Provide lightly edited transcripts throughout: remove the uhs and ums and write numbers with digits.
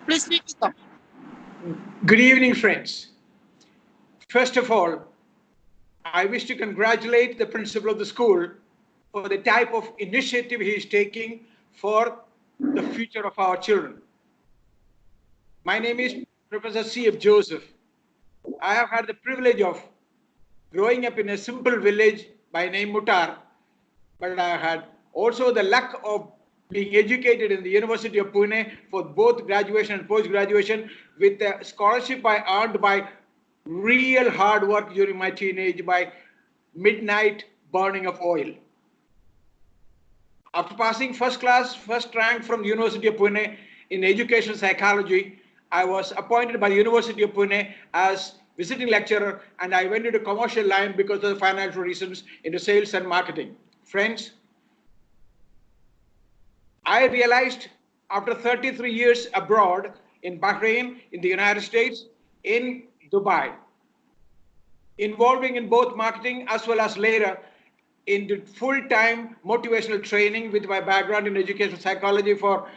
Please speak up. Good evening, friends. First of all, I wish to congratulate the principal of the school for the type of initiative he is taking for the future of our children. My name is Professor C.F. Joseph. I have had the privilege of growing up in a simple village by name Mutar, but I had also the luck of being educated in the University of Pune for both graduation and post-graduation with a scholarship I earned by real hard work during my teenage by midnight burning of oil. After passing first class, first rank from the University of Pune in education psychology, I was appointed by the University of Pune as visiting lecturer, and I went into commercial line because of the financial reasons into sales and marketing. Friends, I realized after 33 years abroad in Bahrain, in the United States, in Dubai, involving in both marketing as well as later into full-time motivational training with my background in educational psychology for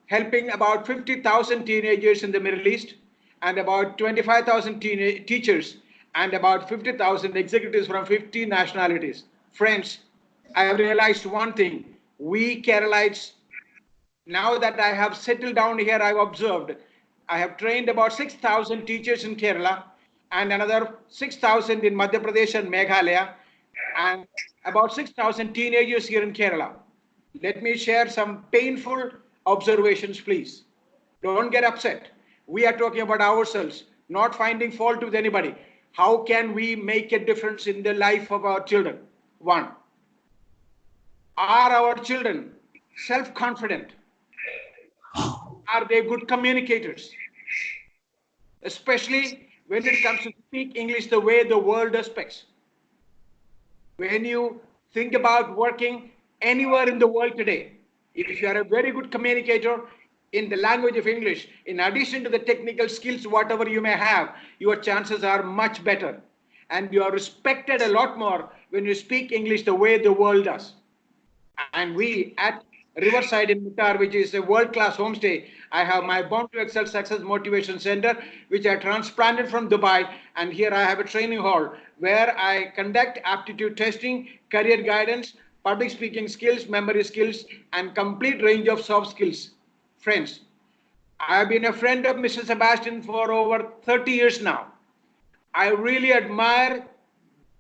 helping about 50,000 teenagers in the Middle East and about 25,000 teachers and about 50,000 executives from 50 nationalities. Friends, I have realized one thing. We Keralites, now that I have settled down here, I've observed, I have trained about 6,000 teachers in Kerala and another 6,000 in Madhya Pradesh and Meghalaya and about 6,000 teenagers here in Kerala. Let me share some painful observations, please. Don't get upset. We are talking about ourselves, not finding fault with anybody. How can we make a difference in the life of our children? One, are our children self-confident? Are they good communicators? Especially when it comes to speak English the way the world expects. When you think about working anywhere in the world today, if you are a very good communicator in the language of English, in addition to the technical skills, whatever you may have, your chances are much better. And you are respected a lot more when you speak English the way the world does. And we at Riverside in Mutar, which is a world-class homestay, I have my Born to Excel Success Motivation Center, which I transplanted from Dubai. And here I have a training hall where I conduct aptitude testing, career guidance, public speaking skills, memory skills, and complete range of soft skills. Friends, I have been a friend of Mr. Sebastian for over 30 years now. I really admire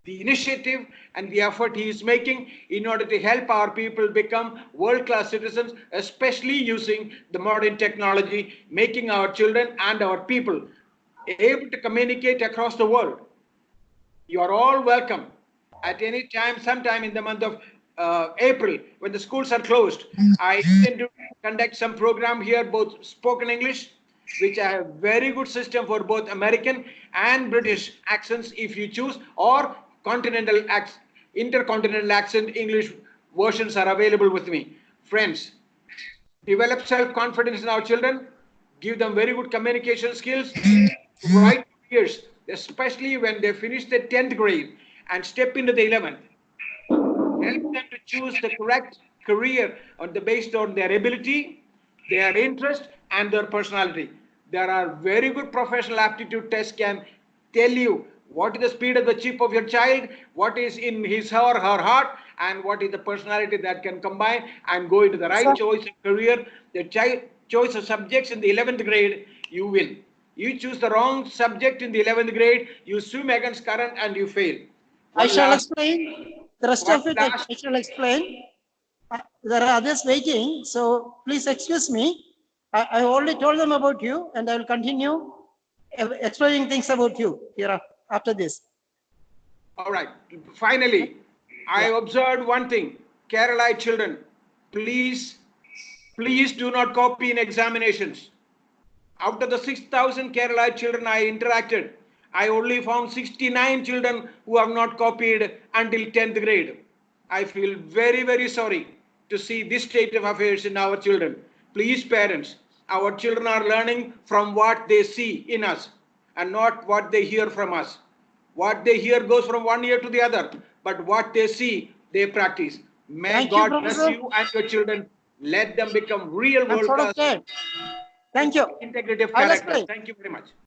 the initiative and the effort he is making in order to help our people become world-class citizens, especially using the modern technology, making our children and our people able to communicate across the world. You are all welcome at any time, sometime in the month of April, when the schools are closed. I intend to conduct some program here, both spoken English, which I have very good system for both American and British accents if you choose, or intercontinental accent English versions are available with me. Friends, develop self-confidence in our children, give them very good communication skills, right years, especially when they finish the 10th grade and step into the 11th. Help them to choose the correct career based on their ability, their interest, and their personality. There are very good professional aptitude tests can tell you what is the speed of the chip of your child, what is in his or her heart, and what is the personality that can combine and go into the right choice of career. The choice of subjects in the 11th grade, you win. You choose the wrong subject in the 11th grade, you swim against current and you fail. I shall explain. The rest of it I shall explain. There are others waiting, so please excuse me. I already told them about you, and I will continue explaining things about you here after this. All right. Finally, I observed one thing. Kerala children, please do not copy in examinations. Out of the 6,000 Kerala children I interacted, I only found 69 children who have not copied until 10th grade. I feel very, very sorry to see this state of affairs in our children. Please, parents, our children are learning from what they see in us and not what they hear from us. What they hear goes from one ear to the other, but what they see, they practice. May God bless you and your children. Let them become real I'm world sort of class scared. Thank you. integrative I'll character. explain. Thank you very much.